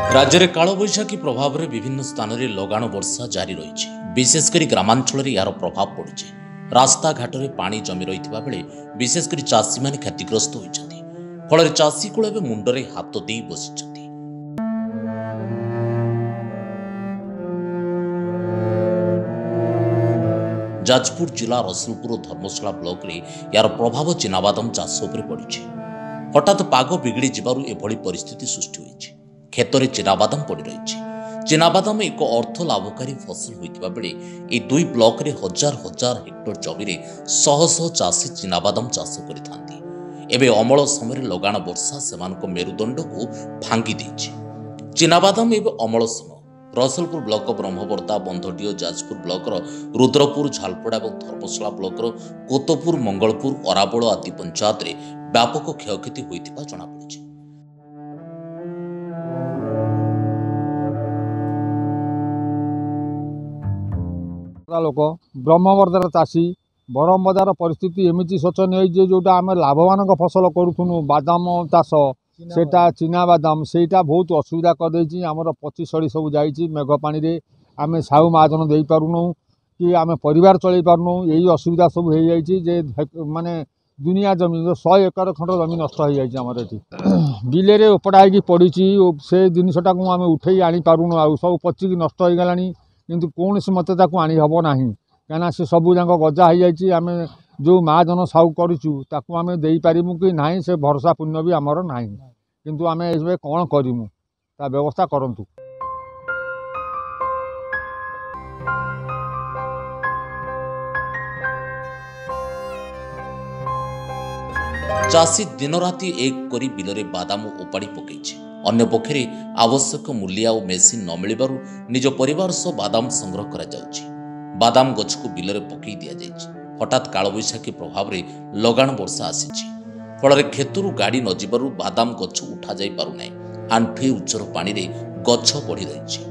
राज्य में कालबैशाखी प्रभाव में विभिन्न स्थान में लगाण वर्षा जारी रही। विशेषकर ग्रामांचल यार प्रभाव पड़ुଛି। रास्ता घाट में पानी जमी रही बेले विशेषकर चाषी मैंने क्षतिग्रस्त होती फल चाषी कूल मुंडरे हाथ दे बसी। जाजपुर जिला रसुलपुर धर्मशाला ब्लॉक रे यार प्रभाव चिनाबादाम चाष उपर पड़ी। हठात पाग बिगड़ी जिबारु एभली परिस्थिति सृष्टि होईछि। खेत में चिनाबादाम पड़ रही। चिनाबादाम एक अर्थ लाभकारी फसल होइतिबा बेले ए दुई ब्लॉक रे हजार हजार हेक्टर जमी रे शह शह चाषी चिनाबादाम चाष करिथांती। एबे अमल समय लगाण वर्षा सेमानक मेरुदंड को भांगी देछि। चिनाबादाम एबे अमल समय रसलपुर ब्लॉक ब्रह्मवर्ता बंधडियो जाजपुर ब्लॉक रुद्रपुर झालपड़ा और धर्मशाला ब्लॉक कोतपुर मंगलपुर अराबोल आदि पंचायत रे व्यापक क्षयक्षति होइतिबा जणा पड़िछि। लोक ब्रह्मवर्दार चाषी बरमदार परिस्थिति एमती शोचनीय जोटा आम लाभवान फसल करूँ बादाम चाष सेटा चिना बादाम सेटा बहुत असुविधा करदे। आमर पची सड़ी सब जाइए मेघ पानी रे आम साहू महाजन दे पारूँ कि आम परिवार चल पारूँ। यही असुविधा सब हो जाए माने दुनिया जमी 100 एकर खंड जमी नष्ट हो जाए। आमर ये बिले उपड़ा हो पड़ी से जिनटा को आम उठे आनी पारूँ आ सब पचिकी नष्ट हो गला किंतु कौन मत आनी हम ना कहीं से सबू जाक गजा हो जाए। आम जो महाजन साहू करूँ आम दे पारू कि ना से भरोसा पुण्य भी आमर ना किंतु आम ए कौन करूँ ता व्यवस्था करंतु। चाषी दिन राति एक करी बिलरे बादाम उपाड़ी पकईछि। अन्य पक्षरे आवश्यक मूल्य और मेसीन न मिलबारु निज परिवार सह बादाम संग्रह करा जाउछि। बादाम गछ को बिलरे पकई दिया जाइछि। हठात कालबैशाखी प्रभाव में लगाण वर्षा आसीछि फल खेतरू गाड़ी न जिबारु बादाम गछ उठा जाई पारु नै। आंठुए उच्चर पानी रे गछ बढ़ी रही।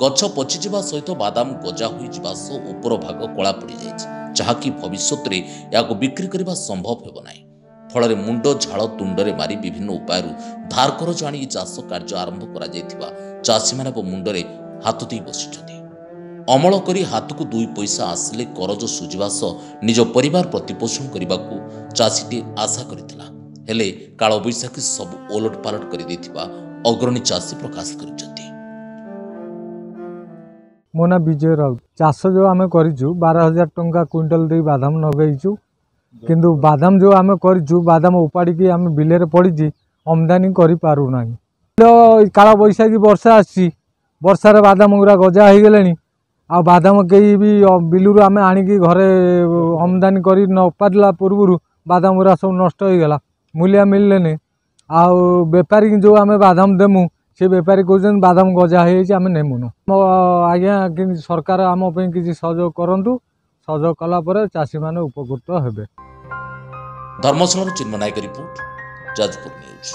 गछ पचिजिबा सहित बादाम गजा होई जिबा सह ऊपर भाग कला पड़ी जाइछि जहाकी भविष्यत रे याको बिक्री करबा संभव हेबो नै। फल मुंड झाड़ तुंडरे मारी विभिन्न उपाय धार करज आनी चाष कार्य आरंभ करा जायथिबा चाषी माने मुंडरे हाथ दे बसिछथि। अमल करी हाथ को 2 पैसा आसिले करज सुझिबा सह निज परिवार प्रतिपोषण करने चाषीटी आशा करथिला। हेले कालबैशाखी सब ओलट पालट कर देथिबा अग्रणी चाषी प्रकाश करिसथि। मो ना विजय राउत चाष जो आम करूँ 12,000 टंका क्विंटल दे बादाम लगेचु किंतु बादाम जो आम करूँ बादाम उपाड़ी आम बिले पड़ी आमदानी करूना। काल बैशाखी वर्षा आसी वर्षार बादाम गुरा गजा हो गले आ बादाम कई भी बिलू आम आणिकी घरे आमदानी कर न पारा पूर्व बादाम गुरा सब नष्ट हो गला मूल्य मिलने। आउ बेपारी जो आम बादाम देमु से बेपारी कहते बादाम गजा हो आम नेमुन। आज्ञा कि सरकार आम किसी सहयोग करूँ सहयोग कलापर चाषी मैंने उपकृत हेबे। धर्मशाला चिन्मय नायक रिपोर्ट जाजपुर न्यूज।